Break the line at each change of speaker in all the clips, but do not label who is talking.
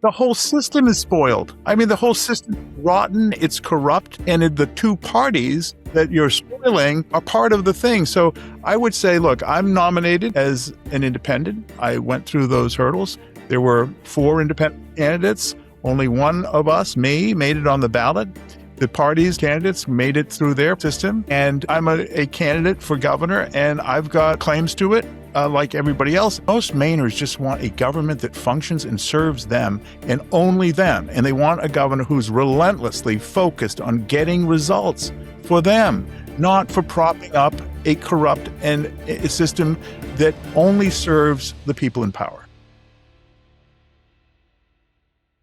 The whole system is spoiled. I mean, the whole system is rotten, it's corrupt, and the two parties that you're spoiling are part of the thing. So I would say, look, I'm nominated as an independent. I went through those hurdles. There were 4 independent candidates. Only one of us, me, made it on the ballot. The party's candidates made it through their system, and I'm a candidate for governor, and I've got claims to it. Like everybody else, most Mainers just want a government that functions and serves them and only them. And they want a governor who's relentlessly focused on getting results for them, not for propping up a corrupt and a system that only serves the people in power.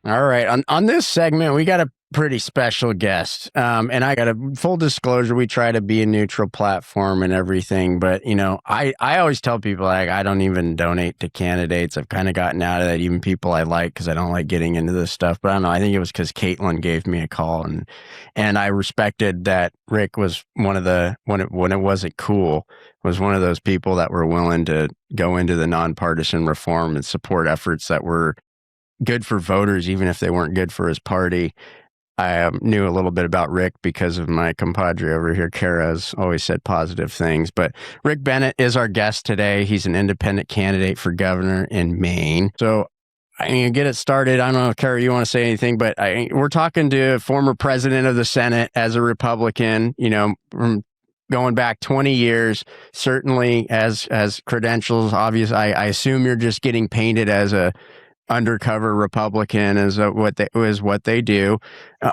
All right. On this segment, we got a pretty special guest. And I got a full disclosure. We try to be a neutral platform and everything. But, I always tell people, like, I don't even donate to candidates. I've kind of gotten out of that, even people I like, because I don't like getting into this stuff. But I don't know. I think it was because Caitlin gave me a call. And I respected that Rick was one of the, when it wasn't cool, was one of those people that were willing to go into the nonpartisan reform and support efforts that were good for voters, even if they weren't good for his party. I knew a little bit about Rick because of my compadre over here. Cara's always said positive things. But Rick Bennett is our guest today. He's an independent candidate for governor in Maine. So I'm going to get it started. I don't know if, Cara, you want to say anything, but we're talking to a former president of the Senate as a Republican, from going back 20 years, certainly as credentials. Obvious. I assume you're just getting painted as a undercover Republican is what they do.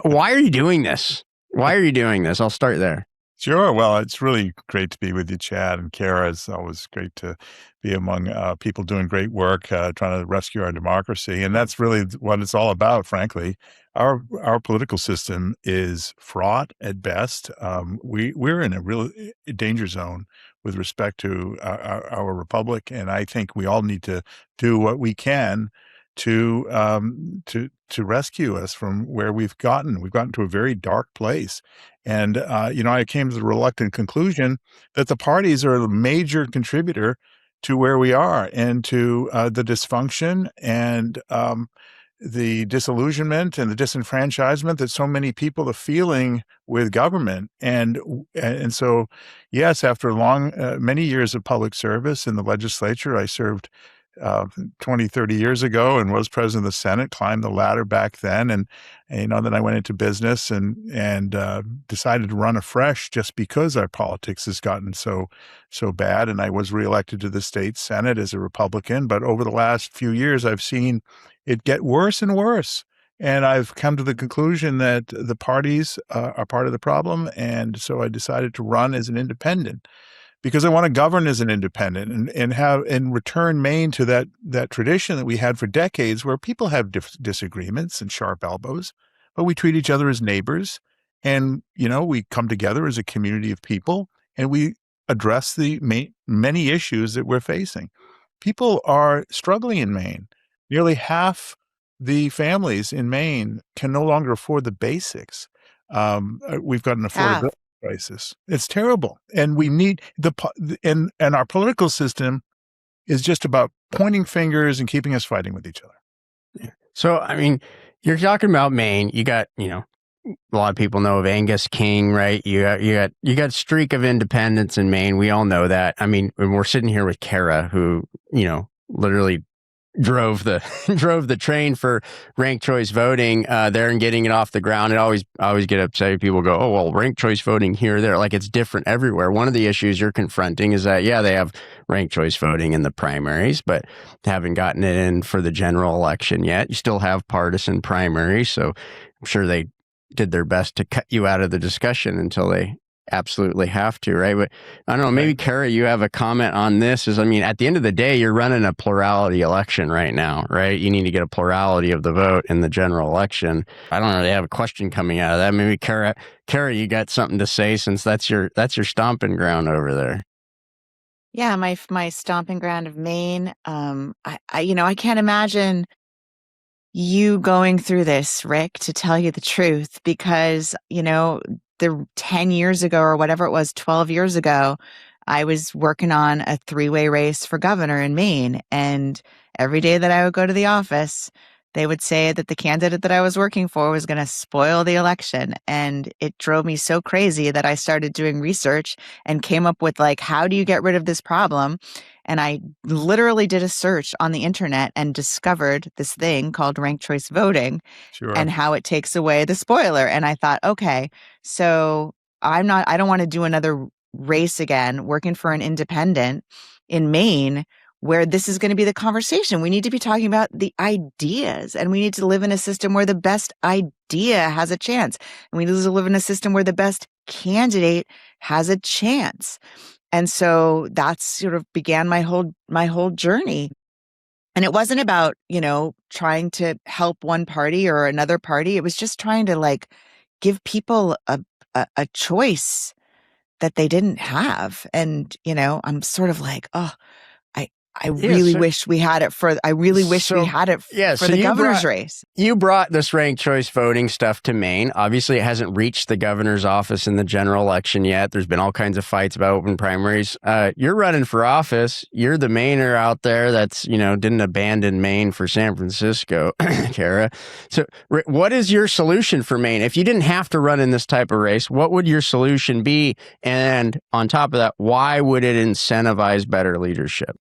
Why are you doing this? I'll start there.
Sure. Well, it's really great to be with you, Chad, and Cara. It's always great to be among people doing great work, trying to rescue our democracy. And that's really what it's all about, frankly. Our political system is fraught at best. We're in a real danger zone with respect to our republic. And I think we all need to do what we can to rescue us from where we've gotten. We've gotten to a very dark place. And, I came to the reluctant conclusion that the parties are a major contributor to where we are and to the dysfunction and the disillusionment and the disenfranchisement that so many people are feeling with government. And so, yes, after many years of public service in the legislature, I served 20, 30 years ago and was president of the Senate, climbed the ladder back then. And then I went into business and decided to run afresh just because our politics has gotten so bad. And I was reelected to the state Senate as a Republican. But over the last few years, I've seen it get worse and worse. And I've come to the conclusion that the parties are part of the problem. And so I decided to run as an independent, because I want to govern as an independent and return Maine to that tradition that we had for decades, where people have disagreements and sharp elbows, but we treat each other as neighbors, and we come together as a community of people, and we address the many issues that we're facing. People are struggling in Maine. Nearly half the families in Maine can no longer afford the basics. We've got an affordability crisis. It's terrible. And we need and our political system is just about pointing fingers and keeping us fighting with each other.
Yeah. So, you're talking about Maine. You got, a lot of people know of Angus King, right? You got streak of independence in Maine. We all know that. When we're sitting here with Cara, who, literally drove the train for ranked choice voting there and getting it off the ground. I always get upset when people go, oh, well, ranked choice voting here or there. Like, it's different everywhere. One of the issues you're confronting is that, they have ranked choice voting in the primaries, but haven't gotten it in for the general election yet. You still have partisan primaries, so I'm sure they did their best to cut you out of the discussion until they absolutely have to, right? But I don't know, maybe Cara, you have a comment on this. At the end of the day, you're running a plurality election right now, right? You need to get a plurality of the vote in the general election. I don't know, they have a question coming out of that. Maybe Cara, you got something to say, since that's your stomping ground over there.
Yeah, my stomping ground of Maine. I can't imagine you going through this, Rick, to tell you the truth, because, the 10 years ago or whatever it was, 12 years ago, I was working on a 3-way race for governor in Maine. And every day that I would go to the office, they would say that the candidate that I was working for was going to spoil the election. And it drove me so crazy that I started doing research and came up with like, how do you get rid of this problem? And I literally did a search on the internet and discovered this thing called ranked choice voting
Sure.
and how it takes away the spoiler. And I thought, okay, so I don't want to do another race again, working for an independent in Maine where this is going to be the conversation. We need to be talking about the ideas, and we need to live in a system where the best idea has a chance. And we need to live in a system where the best candidate has a chance. And so that's sort of began my whole journey. And it wasn't about, trying to help one party or another party. It was just trying to like give people a choice that they didn't have. And, I'm sort of like, oh, I really wish we had it for the governor's race.
You brought this ranked choice voting stuff to Maine. Obviously, it hasn't reached the governor's office in the general election yet. There's been all kinds of fights about open primaries. You're running for office. You're the Mainer out there that's, didn't abandon Maine for San Francisco, Cara. So what is your solution for Maine? If you didn't have to run in this type of race, what would your solution be? And on top of that, why would it incentivize better leadership?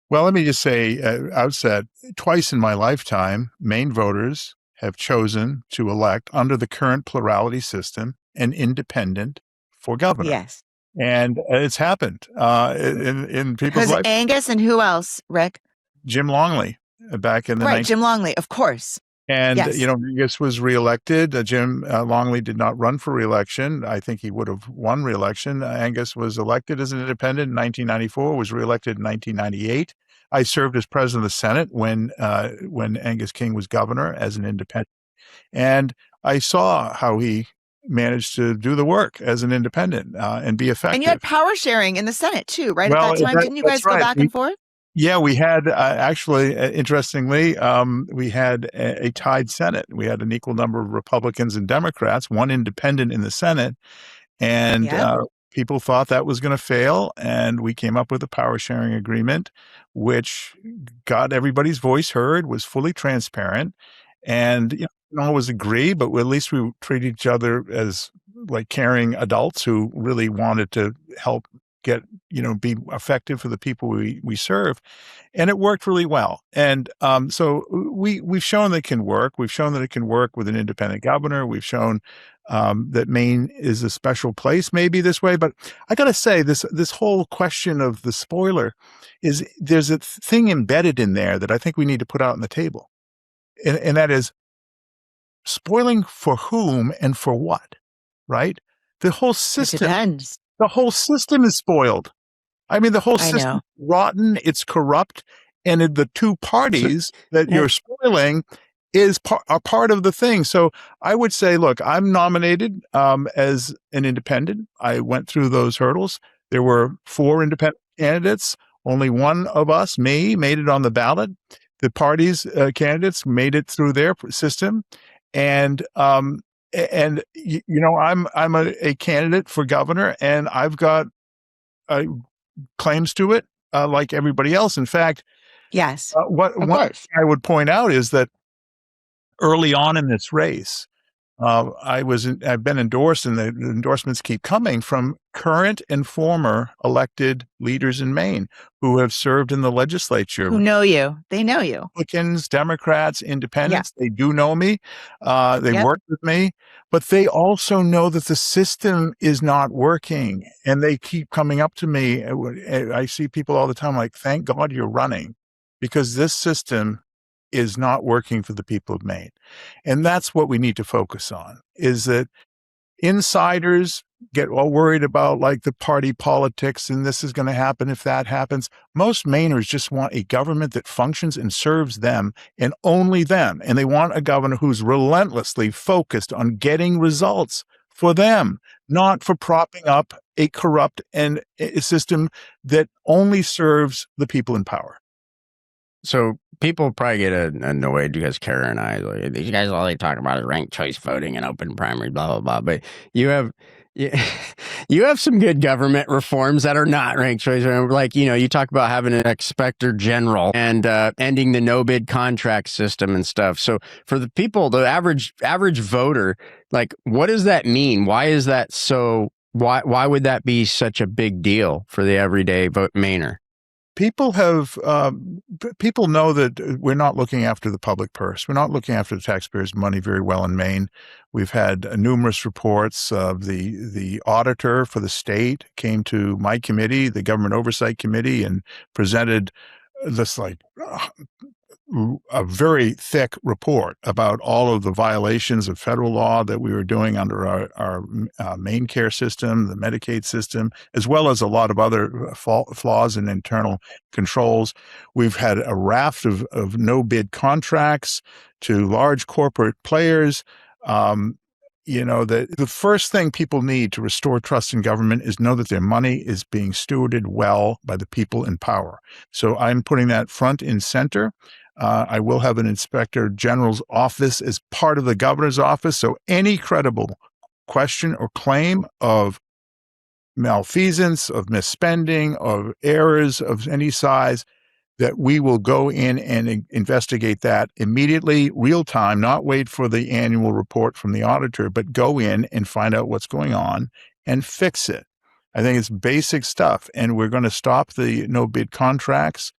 Well, let me just say outset, twice in my lifetime, Maine voters have chosen to elect under the current plurality system an independent for governor.
Yes.
And it's happened in people's life.
Angus and who else, Rick?
Jim Longley back in the
Right, Jim Longley, of course.
And,
yes.
Angus was reelected. Jim Longley did not run for reelection. I think he would have won reelection. Angus was elected as an independent in 1994, was reelected in 1998. I served as president of the Senate when Angus King was governor as an independent. And I saw how he managed to do the work as an independent and be effective.
And you had power sharing in the Senate too, right? At that time, didn't you guys go back and forth?
Yeah, we had actually, interestingly, we had a tied Senate. We had an equal number of Republicans and Democrats, one independent in the Senate, and people thought that was going to fail. And we came up with a power sharing agreement, which got everybody's voice heard, was fully transparent, and we don't always agree, but at least we treat each other as like caring adults who really wanted to help get, be effective for the people we serve. And it worked really well. And so we've shown that it can work. We've shown that it can work with an independent governor. We've shown that Maine is a special place maybe this way. But I got to say, this whole question of the spoiler there's a thing embedded in there that I think we need to put out on the table. And that is spoiling for whom and for what, right? The whole system.
It depends.
The whole system is spoiled. I mean, the whole system is rotten, it's corrupt, and the two parties that you're spoiling are part of the thing. So I would say, look, I'm nominated as an independent. I went through those hurdles. There were 4 independent candidates. Only one of us, me, made it on the ballot. The parties' candidates made it through their system. And I'm a candidate for governor, and I've got claims to it, like everybody else. In fact,
yes.
What I would point out is that early on in this race, I've been endorsed, and the endorsements keep coming from current and former elected leaders in Maine who have served in the legislature.
Who know you. They know you.
Republicans, Democrats, Independents, they do know me. They work with me, but they also know that the system is not working, and they keep coming up to me. I see people all the time like, thank God you're running, because this system is not working for the people of Maine. And that's what we need to focus on, is that insiders get all worried about like the party politics and this is going to happen if that happens. Most Mainers just want a government that functions and serves them and only them. And they want a governor who's relentlessly focused on getting results for them, not for propping up a corrupt and a system that only serves the people in power.
So people probably get annoyed because Cara and I, these guys all they talk about is ranked choice voting and open primary, blah, blah, blah. But you have Yeah, you have some good government reforms that are not ranked choice. Like, you talk about having an inspector general and ending the no bid contract system and stuff. So for the people, the average voter, like, what does that mean? Why is that so? Why would that be such a big deal for the everyday Mainer?
People people know that we're not looking after the public purse. We're not looking after the taxpayers' money very well in Maine. We've had numerous reports of the auditor for the state came to my committee, the Government Oversight Committee, and presented this a very thick report about all of the violations of federal law that we were doing under our MaineCare system, the Medicaid system, as well as a lot of other flaws in internal controls. We've had a raft of no-bid contracts to large corporate players. The first thing people need to restore trust in government is know that their money is being stewarded well by the people in power. So I'm putting that front and center. I will have an inspector general's office as part of the governor's office. So any credible question or claim of malfeasance, of misspending, of errors of any size, that we will go in and investigate that immediately, real time, not wait for the annual report from the auditor, but go in and find out what's going on and fix it. I think it's basic stuff. And we're going to stop the no bid contracts.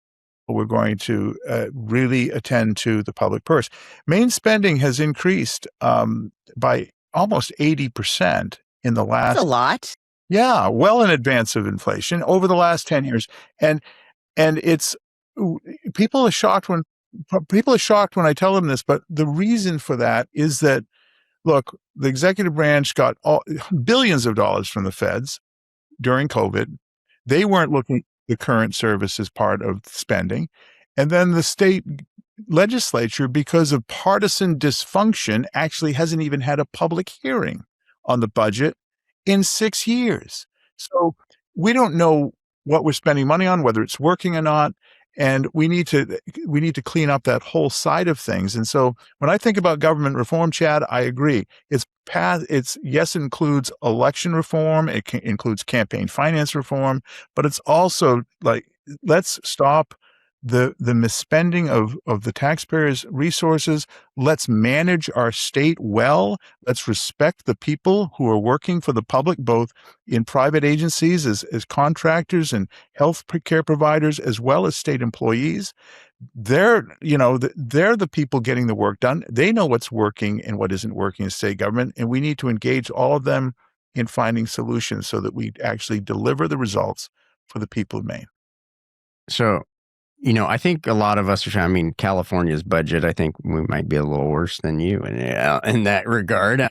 We're going to really attend to the public purse. Maine spending has increased by almost 80% in the last.
That's a lot.
Yeah, well in advance of inflation over the last 10 years. And it's people are shocked when I tell them this, but the reason for that is that, look, the executive branch got billions of dollars from the feds during COVID. They weren't looking at the current service as part of spending. And then the state legislature, because of partisan dysfunction, actually hasn't even had a public hearing on the budget in 6 years. So we don't know what we're spending money on, whether it's working or not. And we need to clean up that whole side of things. And so when I think about government reform, Chad, I agree. It includes election reform. It includes campaign finance reform, but it's also like, let's stop the misspending of the taxpayers' resources. Let's manage our state well. Let's respect the people who are working for the public, both in private agencies as contractors and health care providers, as well as state employees. They're the people getting the work done. They know what's working and what isn't working in state government, and we need to engage all of them in finding solutions so that we actually deliver the results for the people of Maine.
So, I think a lot of us are trying. I mean, California's budget, I think we might be a little worse than you in that regard.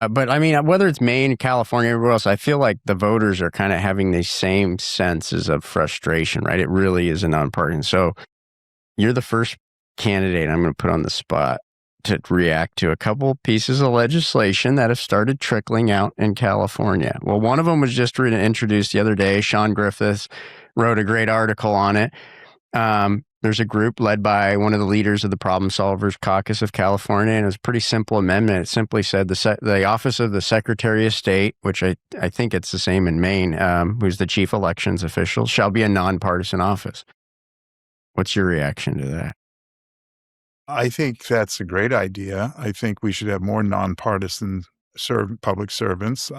But I mean, whether it's Maine, California, everywhere else, I feel like the voters are kind of having these same senses of frustration, right? It really is a nonpartisan. So you're the first candidate I'm going to put on the spot to react to a couple pieces of legislation that have started trickling out in California. Well, one of them was just introduced the other day. Sean Griffiths wrote a great article on it. There's a group led by one of the leaders of the Problem Solvers Caucus of California, and it was a pretty simple amendment. It simply said the Office of the Secretary of State, which I think it's the same in Maine, who's the chief elections official, shall be a nonpartisan office. What's your reaction to that?
I think that's a great idea. I think we should have more nonpartisan public servants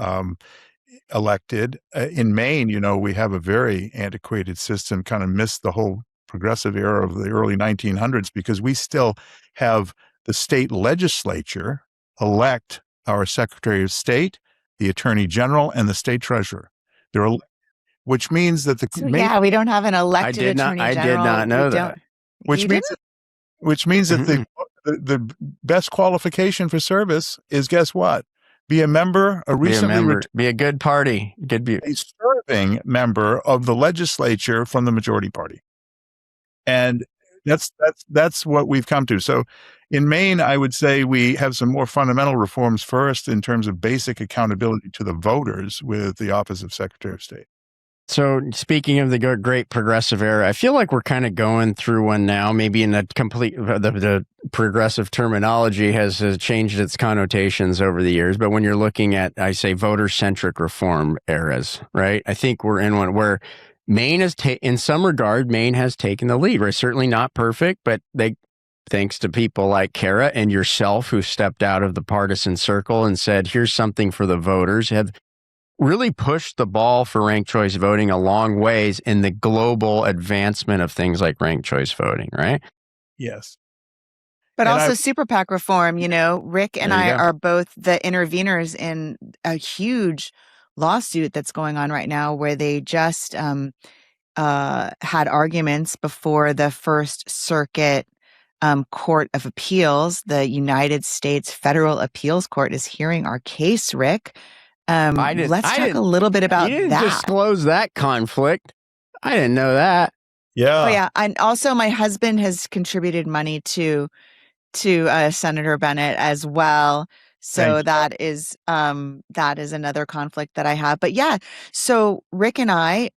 elected. In Maine, we have a very antiquated system, kind of missed the whole progressive era of the early 1900s, because we still have the state legislature elect our Secretary of State, the Attorney General, and the state treasurer. Which means that
we don't have an elected Attorney General.
I did not know that.
Which means that the best qualification for service is, guess what? Be a member,
be a good party,
a serving member of the legislature from the majority party. And that's what we've come to. So in Maine, I would say we have some more fundamental reforms first in terms of basic accountability to the voters with the Office of Secretary of State.
So speaking of the great progressive era, I feel like we're kind of going through one now, maybe in the complete, the progressive terminology has changed its connotations over the years. But when you're looking at, I say, voter-centric reform eras, right? I think we're in one where Maine has, in some regard, Maine has taken the lead. We're certainly not perfect, but thanks to people like Cara and yourself who stepped out of the partisan circle and said, here's something for the voters, have really pushed the ball for ranked choice voting a long ways in the global advancement of things like ranked choice voting, right?
Yes.
But also super PAC reform, Rick and I are both the interveners in a huge lawsuit that's going on right now where they just had arguments before the First Circuit Court of Appeals. The United States Federal Appeals Court is hearing our case, Rick. Let's talk a little bit about that.
You didn't disclose that conflict. I didn't know that.
Yeah.
Oh, yeah. And also my husband has contributed money to Senator Bennett as well. So that is another conflict that I have. But yeah, so Rick and I,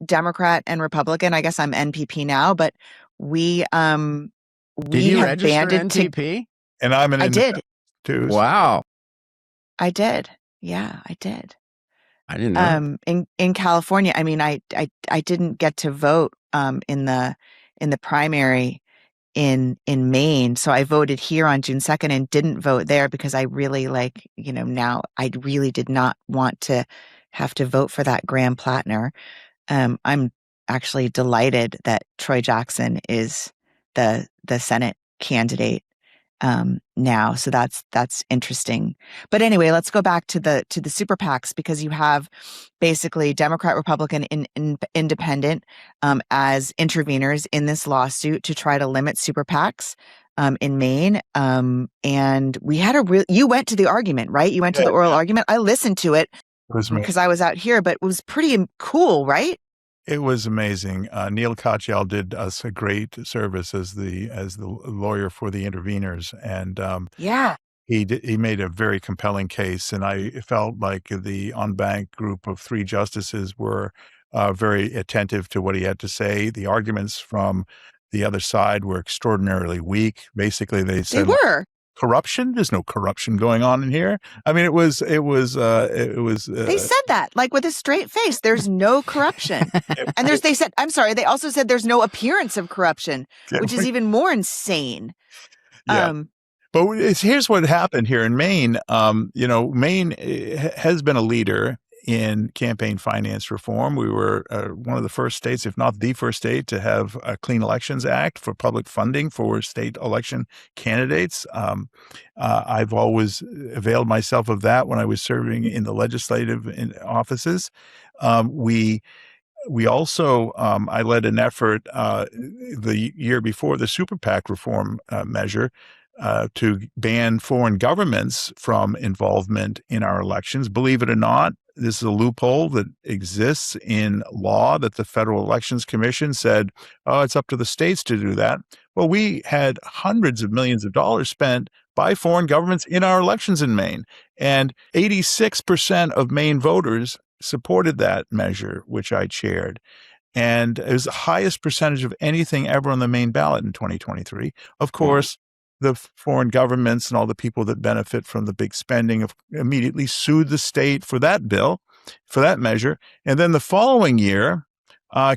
Democrat and Republican, I guess I'm NPP now, but we
did you
have
register
banded
NPP?
And I'm an
independent
too.
Wow.
I did. Yeah, I did.
I didn't know.
In California, I mean, I didn't get to vote in the primary in Maine, so I voted here on June 2nd and didn't vote there because I really now I really did not want to have to vote for that Graham Plattner. I'm actually delighted that Troy Jackson is the Senate candidate now. So that's interesting. But anyway, let's go back to the super PACs, because you have basically Democrat, Republican, Independent as interveners in this lawsuit to try to limit super PACs in Maine. And we had you went to the argument, right? You went to the oral argument. I listened to it because I was out here, but it was pretty cool, right?
It was amazing. Neil Katyal did us a great service as the lawyer for the interveners, and he made a very compelling case. And I felt like the en banc group of 3 justices were very attentive to what he had to say. The arguments from the other side were extraordinarily weak. Basically, they said,
they were.
Corruption? There's no corruption going on in here. I mean, it was. They
said that with a straight face. There's no corruption, and they also said there's no appearance of corruption, which is even more insane.
Yeah. But here's what happened here in Maine. Maine has been a leader in campaign finance reform. We were one of the first states, if not the first state, to have a Clean Elections Act for public funding for state election candidates. I've always availed myself of that when I was serving in the legislative offices. We also, I led an effort the year before the super PAC reform measure to ban foreign governments from involvement in our elections. Believe it or not, this is a loophole that exists in law that the Federal Elections Commission said, oh, it's up to the states to do that. Well, we had hundreds of millions of dollars spent by foreign governments in our elections in Maine, and 86% of Maine voters supported that measure, which I chaired. And it was the highest percentage of anything ever on the Maine ballot in 2023. Of course, the foreign governments and all the people that benefit from the big spending immediately sued the state for that bill, for that measure. And then the following year,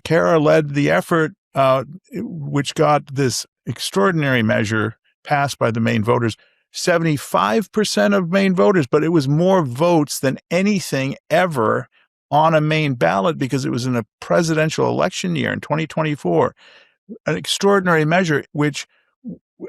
Cara led the effort, which got this extraordinary measure passed by the Maine voters. 75% of Maine voters, but it was more votes than anything ever on a Maine ballot because it was in a presidential election year in 2024. An extraordinary measure, which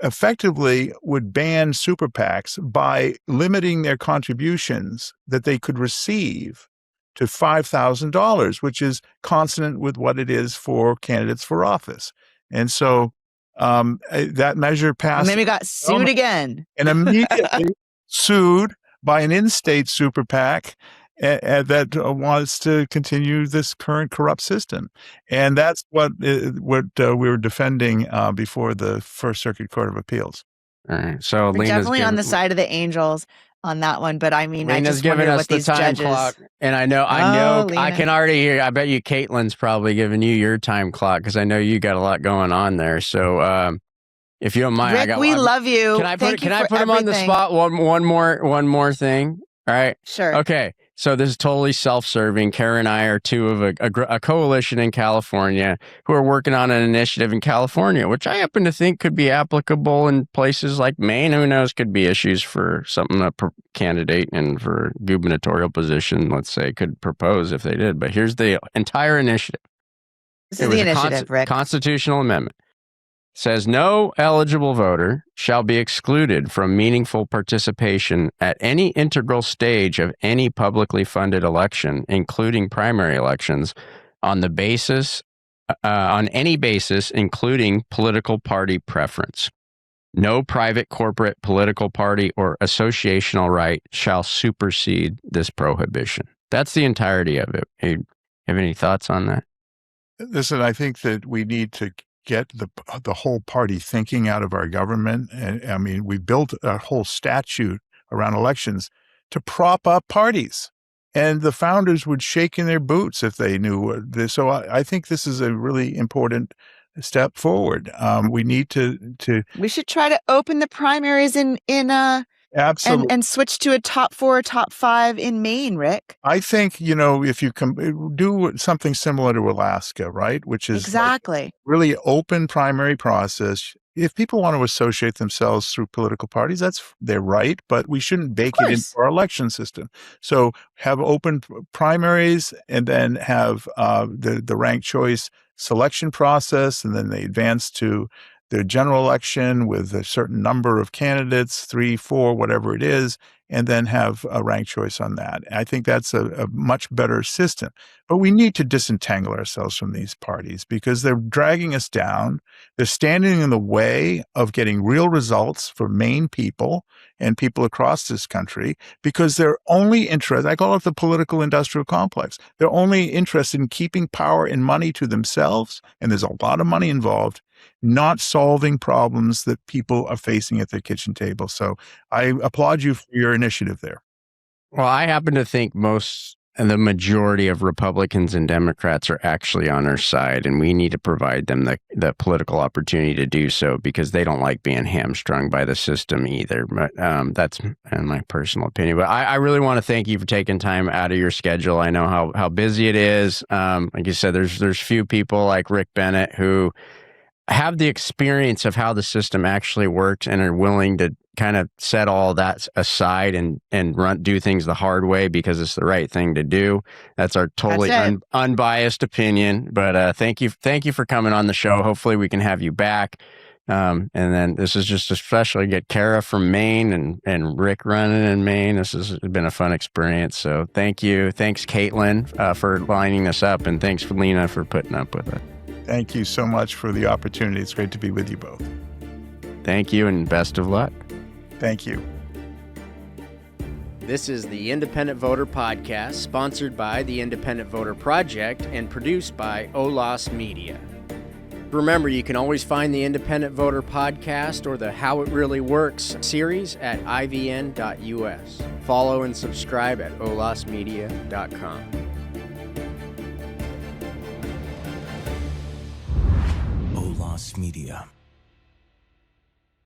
effectively would ban super PACs by limiting their contributions that they could receive to $5,000, which is consonant with what it is for candidates for office. And so that measure passed.
And then we got sued again.
And immediately sued by an in-state super PAC that wants to continue this current corrupt system. And that's what we were defending before the First Circuit Court of Appeals.
All right. So
we're definitely on the side of the angels. on that one, but I mean, I
Lena's
just
giving
wonder
us
what
the
these
time
judges.
clock, and I know,
Oh,
I
Lena.
can already hear. I bet you Caitlin's probably giving you your time clock because I know you got a lot going on there. So, if you don't mind,
Rick, we love you.
Can I put
Thank you for
him on the
everything.
spot? One more thing. All right.
Sure.
Okay. So this is totally self-serving. Cara and I are two of a coalition in California who are working on an initiative in California, which I happen to think could be applicable in places like Maine. Who knows? Could be issues for something a candidate and for gubernatorial position, let's say, could propose if they did. But here's the entire initiative.
This is the initiative, Rick.
Constitutional amendment. Says no eligible voter shall be excluded from meaningful participation at any integral stage of any publicly funded election, including primary elections, on any basis, including political party preference. No private, corporate, political party, or associational right shall supersede this prohibition. That's the entirety of it. You have any thoughts on that?
Listen, I think that we need to get the whole party thinking out of our government. And I mean, we built a whole statute around elections to prop up parties, and the founders would shake in their boots if they knew this. So I think this is a really important step forward. We need to.
We should try to open the primaries in
Absolutely.
And switch to a top 4, top 5 in Maine, Rick.
I think, if you do something similar to Alaska, right, which is
exactly
like really open primary process. If people want to associate themselves through political parties, that's their right, but we shouldn't bake it into our election system. So have open primaries and then have the ranked choice selection process, and then they advance to the general election with a certain number of candidates, 3, 4, whatever it is, and then have a ranked choice on that. I think that's a much better system. But we need to disentangle ourselves from these parties because they're dragging us down. They're standing in the way of getting real results for Maine people and people across this country because they're only interested, I call it the political industrial complex. They're only interested in keeping power and money to themselves, and there's a lot of money involved, not solving problems that people are facing at their kitchen table. So I applaud you for your initiative there.
Well, I happen to think the majority of Republicans and Democrats are actually on our side, and we need to provide them the political opportunity to do so because they don't like being hamstrung by the system either. But that's my personal opinion. But I really want to thank you for taking time out of your schedule. I know how busy it is. Like you said, there's few people like Rick Bennett who have the experience of how the system actually works and are willing to kind of set all that aside and do things the hard way because it's the right thing to do. That's our totally unbiased opinion. But thank you for coming on the show. Hopefully we can have you back. And then this is just especially get Cara from Maine and Rick running in Maine. This has been a fun experience. So thank you. Thanks, Caitlin, for lining this up. And thanks, Lena, for putting up with it.
Thank you so much for the opportunity. It's great to be with you both.
Thank you and best of luck.
Thank you.
This is the Independent Voter Podcast, sponsored by the Independent Voter Project and produced by OLAS Media. Remember, you can always find the Independent Voter Podcast or the How It Really Works series at ivn.us. Follow and subscribe at olasmedia.com.
OLAS Media.